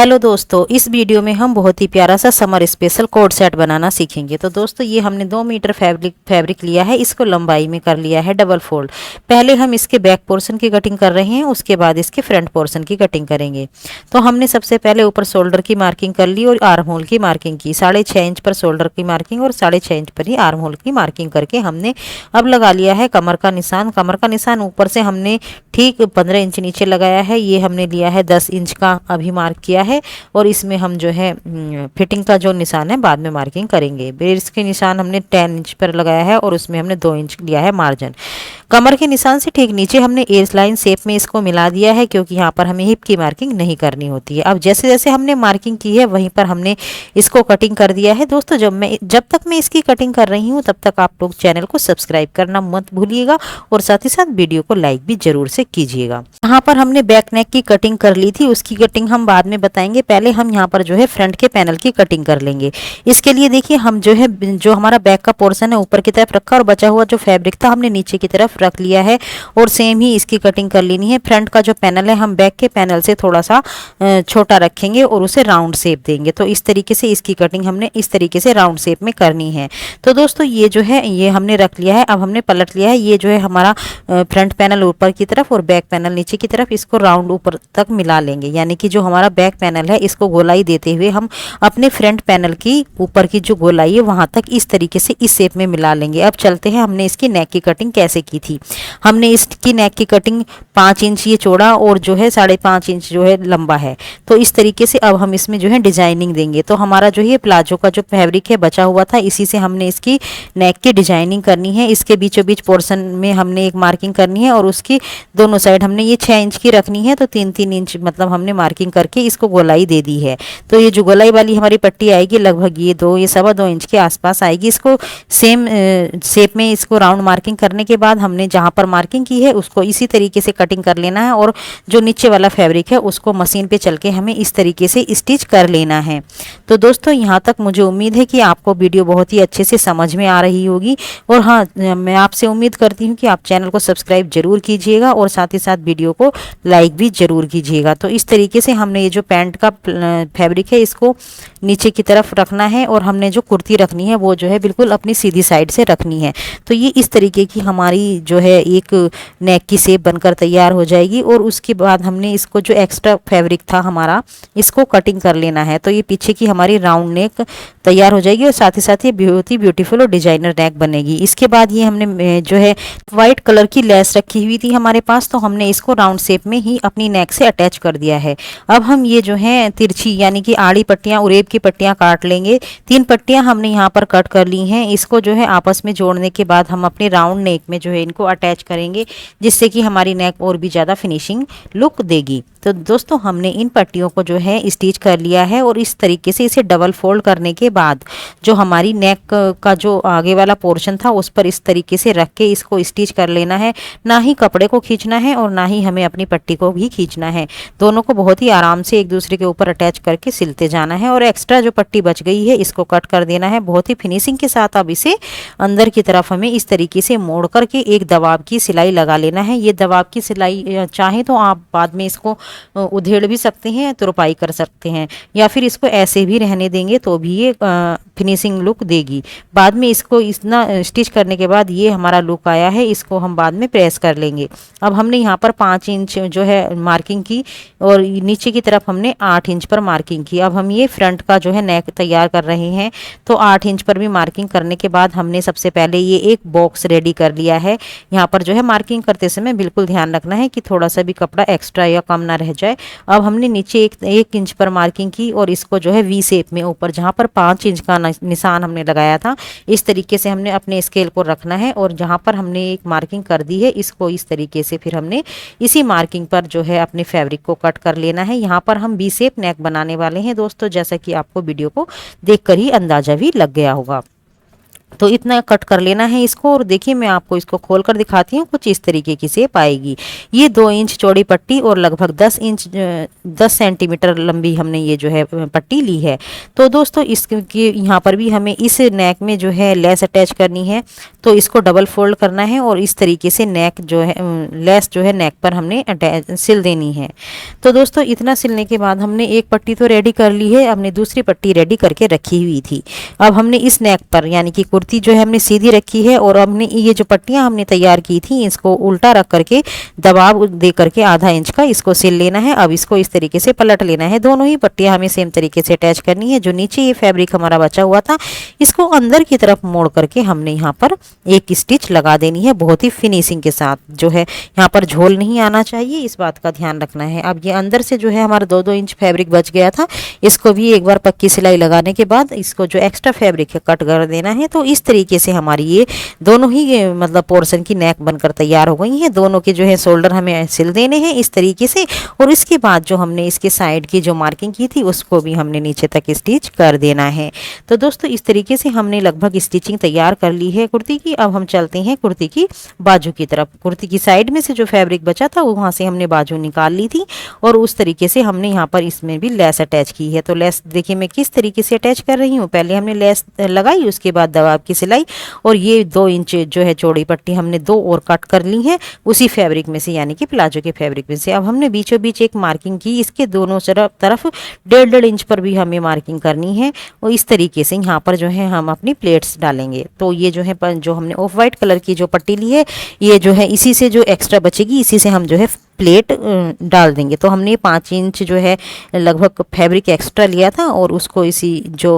Hello दोस्तों, इस video में हम बहुत ही प्यारा सा समर स्पेशल कोट सेट बनाना सीखेंगे। तो दोस्तों ये हमने 2 मीटर फैब्रिक लिया है, इसको लंबाई में कर लिया है डबल फोल्ड। पहले हम इसके बैक पोर्शन की कटिंग कर रहे हैं, उसके बाद इसके फ्रंट पोर्शन की कटिंग करेंगे। तो हमने सबसे पहले ऊपर शोल्डर की मार्किंग कर ली और आर्म होल की मार्किंग की। 6.5 इंच पर शोल्डर की मार्किंग और 6.5 इंच पर ही आर्म होल की मार्किंग करके हमने अब लगा लिया है कमर का निशान। कमर का निशान ऊपर से हमने ठीक 15 इंच नीचे लगाया है। ये हमने लिया है 10 इंच का अभी मार्क किया है और इसमें हम जो है फिटिंग का जो निशान है बाद में मार्किंग करेंगे। बेस के निशान हमने 10 इंच पर लगाया है और उसमें हमने 2 इंच लिया है मार्जिन। कमर के निशान से ठीक नीचे हमने एज लाइन शेप में इसको मिला दिया है, क्योंकि यहाँ पर हमें हिप की मार्किंग नहीं करनी होती है। अब जैसे जैसे हमने मार्किंग की है वहीं पर हमने इसको कटिंग कर दिया है। दोस्तों जब तक मैं इसकी कटिंग कर रही हूँ तब तक आप लोग चैनल को सब्सक्राइब करना मत भूलिएगा और साथ ही साथ वीडियो को लाइक भी जरूर से कीजिएगा। यहाँ पर हमने बैक नेक की कटिंग कर ली थी, उसकी कटिंग हम बाद में बताएंगे। पहले हम यहाँ पर जो है फ्रंट के पैनल की कटिंग कर लेंगे। इसके लिए देखिए हम जो है जो हमारा बैक का पोर्शन है ऊपर की तरफ रखा और बचा हुआ जो फैब्रिक था हमने नीचे की तरफ रख लिया है और सेम ही इसकी कटिंग कर लेनी है। फ्रंट का जो पैनल है हम बैक के पैनल से थोड़ा सा छोटा रखेंगे और उसे राउंड शेप देंगे। तो इस तरीके से इसकी कटिंग हमने इस तरीके से राउंड शेप में करनी है। तो दोस्तों ये जो है ये हमने रख लिया है। अब हमने पलट लिया है। ये जो है हमारा फ्रंट पैनल ऊपर की तरफ और बैक पैनल नीचे की तरफ, इसको राउंड ऊपर तक मिला लेंगे। यानी कि जो हमारा बैक पैनल है इसको गोलाई देते हुए हम अपने फ्रंट पैनल की ऊपर की जो गोलाई है वहां तक इस तरीके से इस शेप में मिला लेंगे। अब चलते हैं हमने इसकी नेक की कटिंग कैसे की थी। हमने इसकी नेक की कटिंग 5 इंच ये चौड़ा और जो है 5.5 इंच जो है लंबा है। तो इस तरीके से अब हम इसमें जो है डिजाइनिंग देंगे। तो हमारा जो ये प्लाजो का जो फैब्रिक है बचा हुआ था, इसी से हमने इसकी नेक की डिजाइनिंग करनी है। इसके बीचों बीच पोर्शन में हमने एक मार्किंग करनी है और उसकी दोनों साइड हमने ये 6 इंच की रखनी है। तो 3-3 इंच मतलब हमने मार्किंग करके इसको गोलाई दे दी है। तो ये जो गोलाई वाली हमारी पट्टी आएगी लगभग ये 2-2.25 इंच के आसपास आएगी। इसको सेम शेप में इसको राउंड मार्किंग करने के बाद हमने जहां पर मार्किंग की है उसको इसी तरीके से कटिंग कर लेना है और जो नीचे वाला फैब्रिक है उसको मशीन पे चल के हमें इस तरीके से स्टिच कर लेना है। तो दोस्तों यहाँ तक मुझे उम्मीद है कि आपको वीडियो बहुत ही अच्छे से समझ में आ रही होगी। और हाँ, मैं आपसे उम्मीद करती हूँ कि आप चैनल को सब्सक्राइब जरूर कीजिएगा और साथ ही साथ वीडियो को लाइक भी जरूर कीजिएगा। तो इस तरीके से हमने ये जो पैंट का फैब्रिक है इसको नीचे की तरफ रखना है और हमने जो कुर्ती रखनी है वो जो है बिल्कुल अपनी सीधी साइड से रखनी है। तो ये इस तरीके की हमारी जो है एक नेक की शेप बनकर तैयार हो जाएगी। और उसके बाद हमने इसको जो एक्स्ट्रा फैब्रिक था हमारा इसको कटिंग कर लेना है। तो ये पीछे की हमारी राउंड नेक तैयार हो जाएगी और साथ ही साथ ये बहुत ही ब्यूटीफुल और डिजाइनर नेक बनेगी। इसके बाद ये हमने जो है वाइट कलर की लेस रखी हुई थी हमारे पास, तो हमने इसको राउंड शेप में ही अपनी नेक से अटैच कर दिया है। अब हम ये जो है तिरछी यानी कि आड़ी पट्टियां उरेब की पट्टियां काट लेंगे। 3 पट्टियां हमने यहाँ पर कट कर ली हैं। इसको जो है आपस में जोड़ने के बाद हम अपने राउंड नेक में जो है इनको अटैच करेंगे, जिससे कि हमारी नेक और भी ज़्यादा फिनिशिंग लुक देगी। तो दोस्तों हमने इन पट्टियों को जो है स्टिच कर लिया है और इस तरीके से इसे डबल फोल्ड करने के बाद जो हमारी नेक का जो आगे वाला पोर्शन था उस पर इस तरीके से रख के इसको स्टिच कर लेना है। ना ही कपड़े को खींचना है और ना ही हमें अपनी पट्टी को भी खींचना है। दोनों को बहुत ही आराम से एक दूसरे के ऊपर अटैच करके सिलते जाना है और एक्स्ट्रा जो पट्टी बच गई है इसको कट कर देना है बहुत ही फिनिशिंग के साथ। अब इसे अंदर की तरफ हमें इस तरीके से मोड़ करके एक दबाव की सिलाई लगा लेना है। ये दबाव की सिलाई चाहे तो आप बाद में इसको उधेड़ भी सकते हैं, तुरपाई कर सकते हैं, या फिर इसको ऐसे भी रहने देंगे तो भी ये फिनिशिंग लुक देगी। बाद में इसको इतना स्टिच करने के बाद ये हमारा लुक आया है, इसको हम बाद में प्रेस कर लेंगे। अब हमने यहाँ पर 5 इंच जो है मार्किंग की और नीचे की तरफ हमने 8 इंच पर मार्किंग की। अब हम ये फ्रंट का जो है नेक तैयार कर रहे हैं। तो 8 इंच पर भी मार्किंग करने के बाद हमने सबसे पहले ये एक बॉक्स रेडी कर लिया है। यहाँ पर जो है मार्किंग करते समय बिल्कुल ध्यान रखना है कि थोड़ा सा भी कपड़ा एक्स्ट्रा या कम ना रह जाए। अब हमने नीचे 1 इंच पर मार्किंग की और इसको जो है वी शेप में ऊपर जहाँ पर 5 इंच का निशान हमने लगाया था इस तरीके से हमने अपने स्केल को रखना है और जहाँ पर हमने एक मार्किंग कर दी है इसको इस तरीके से फिर हमने इसी मार्किंग पर जो है अपने फैब्रिक को कट कर लेना है। यहाँ पर हम वी शेप नेक बनाने वाले हैं दोस्तों, जैसा कि आपको वीडियो को देखकर ही अंदाजा भी लग गया होगा। तो इतना कट कर लेना है इसको। और देखिए मैं आपको इसको खोल कर दिखाती हूँ, कुछ इस तरीके की शेप आएगी। ये 2 इंच चौड़ी पट्टी और लगभग 10 सेंटीमीटर लंबी हमने ये जो है पट्टी ली है। तो दोस्तों इसके यहाँ पर भी हमें इस नेक में जो है लेस अटैच करनी है, तो इसको डबल फोल्ड करना है और इस तरीके से नेक जो है लेस जो है नेक पर हमने सिल देनी है। तो दोस्तों इतना सिलने के बाद हमने एक पट्टी तो रेडी कर ली है, हमने दूसरी पट्टी रेडी करके रखी हुई थी। अब हमने इस नेक पर यानी कि कुर्ती जो है हमने सीधी रखी है और हमने ये जो पट्टियां हमने तैयार की थी इसको उल्टा रख करके दबाव दे करके आधा इंच का इसको सिल लेना है। अब इसको इस तरीके से पलट लेना है। दोनों ही पट्टियां हमें सेम तरीके से अटैच करनी है। जो नीचे ये फैब्रिक हमारा बचा हुआ था इसको अंदर की तरफ मोड़ करके हमने यहाँ पर एक स्टिच लगा देनी है, बहुत ही फिनिशिंग के साथ। जो है यहाँ पर झोल नहीं आना चाहिए, इस बात का ध्यान रखना है। अब ये अंदर से जो है हमारा 2-2 इंच फैब्रिक बच गया था, इसको भी एक बार पक्की सिलाई लगाने के बाद इसको जो एक्स्ट्रा फैब्रिक है कट कर देना है। तो इस तरीके से हमारी ये दोनों ही मतलब पोर्शन की नेक बनकर तैयार हो गई है। दोनों के जो है शोल्डर हमें सिल देने हैं इस तरीके से। और इसके बाद जो हमने इसके साइड की जो मार्किंग की थी उसको भी हमने नीचे तक स्टिच कर देना है। तो दोस्तों इस तरीके से हमने लगभग स्टिचिंग तैयार कर ली है कुर्ती की। अब हम चलते हैं कुर्ती की बाजू की तरफ। कुर्ती की साइड में से जो फैब्रिक बचा था वहाँ से हमने बाजू निकाल ली थी और उस तरीके से हमने यहाँ पर इसमें भी लेस अटैच की है। तो लेस देखिए मैं किस तरीके से अटैच कर रही हूँ। पहले हमने लेस लगाई, उसके बाद दबाव की सिलाई, और ये 2 इंच जो है चौड़ी पट्टी हमने 2 और कट कर ली है उसी फैब्रिक में से, यानी कि प्लाजो के फैब्रिक में से। अब हमने बीचों बीच एक मार्किंग की, इसके दोनों तरफ 1.5 इंच पर भी हमें मार्किंग करनी है। और इस तरीके से यहाँ पर जो है हम अपनी प्लेट्स डालेंगे। तो ये जो है जो हमने ऑफ वाइट कलर की जो पट्टी ली है ये जो है इसी से जो एक्स्ट्रा बचेगी इसी से हम जो है प्लेट डाल देंगे। तो हमने 5 इंच जो है लगभग फैब्रिक एक्स्ट्रा लिया था और उसको इसी जो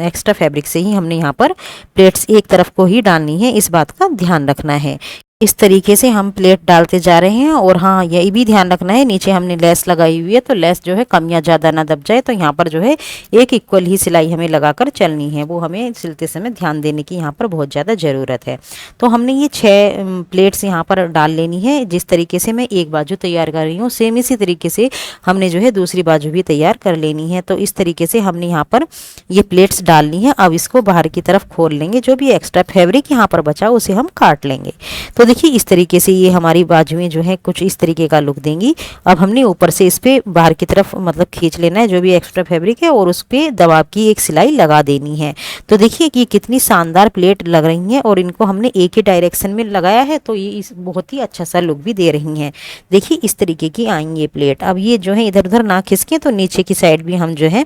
एक्स्ट्रा फैब्रिक से ही हमने यहाँ पर प्लेट्स एक तरफ को ही डालनी है, इस बात का ध्यान रखना है। इस तरीके से हम प्लेट डालते जा रहे हैं। और हाँ यही भी ध्यान रखना है, नीचे हमने लेस लगाई हुई है तो लेस जो है कम या ज़्यादा ना दब जाए। तो यहाँ पर जो है एक इक्वल ही सिलाई हमें लगाकर चलनी है, वो हमें सिलते समय ध्यान देने की यहाँ पर बहुत ज़्यादा ज़रूरत है। तो हमने ये 6 प्लेट्स यहाँ पर डाल लेनी है। जिस तरीके से मैं एक बाजू तैयार कर रही हूँ सेम इसी तरीके से हमने जो है दूसरी बाजू भी तैयार कर लेनी है। तो इस तरीके से हमने यहाँ पर ये प्लेट्स डालनी है। अब इसको बाहर की तरफ खोल लेंगे, जो भी एक्स्ट्रा फैब्रिक यहाँ पर बचा उसे हम काट लेंगे। तो देखिए इस तरीके से ये हमारी बाजुएं जो है कुछ इस तरीके का लुक देंगी। अब हमने ऊपर से इस पे बाहर की तरफ मतलब खींच लेना है जो भी एक्स्ट्रा फैब्रिक है और उस पे दबाव की एक सिलाई लगा देनी है। तो देखिए कि कितनी शानदार प्लेट लग रही हैं और इनको हमने एक ही डायरेक्शन में लगाया है तो ये बहुत ही अच्छा सा लुक भी दे रही हैं। देखिए इस तरीके की आएंगी ये प्लेट। अब ये जो है इधर उधर ना खिसके तो नीचे की साइड भी हम जो है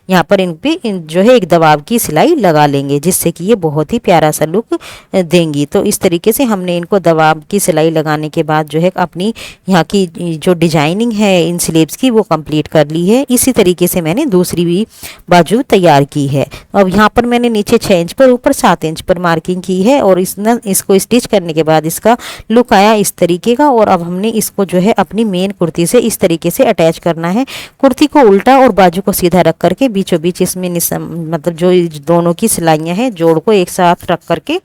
यहाँ पर इन पे जो है एक दबाव की सिलाई लगा लेंगे, जिससे कि ये बहुत ही प्यारा सा लुक देंगी। तो इस तरीके से हमने इनको दबाव की सिलाई लगाने के बाद जो है अपनी यहाँ की जो डिजाइनिंग है इन स्लीव्स की वो कंप्लीट कर ली है। इसी तरीके से मैंने दूसरी भी बाजू तैयार की है। अब यहाँ पर मैंने नीचे 6 इंच पर ऊपर 7 इंच पर मार्किंग की है और इसको स्टिच करने के बाद इसका लुक आया इस तरीके का। और अब हमने इसको जो है अपनी मेन कुर्ती से इस तरीके से अटैच करना है। कुर्ती को उल्टा और बाजू को सीधा रख करके बीचों बीच इसमें मतलब जो दोनों की सिलाइयाँ हैं जोड़ को एक साथ रख करके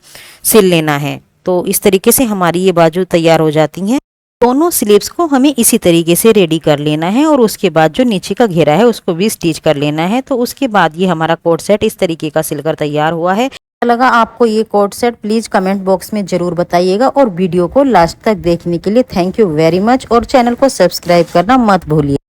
सिल लेना है। तो इस तरीके से हमारी ये बाजू तैयार हो जाती हैं। दोनों स्लीव्स को हमें इसी तरीके से रेडी कर लेना है और उसके बाद जो नीचे का घेरा है उसको भी स्टिच कर लेना है। तो उसके बाद ये हमारा कोट सेट इस तरीके का सिलकर तैयार हुआ है। लगा आपको ये coat set please comment box में ज़रूर बताइएगा और वीडियो को लास्ट तक देखने के लिए थैंक यू वेरी मच और चैनल को सब्सक्राइब करना मत भूलिए।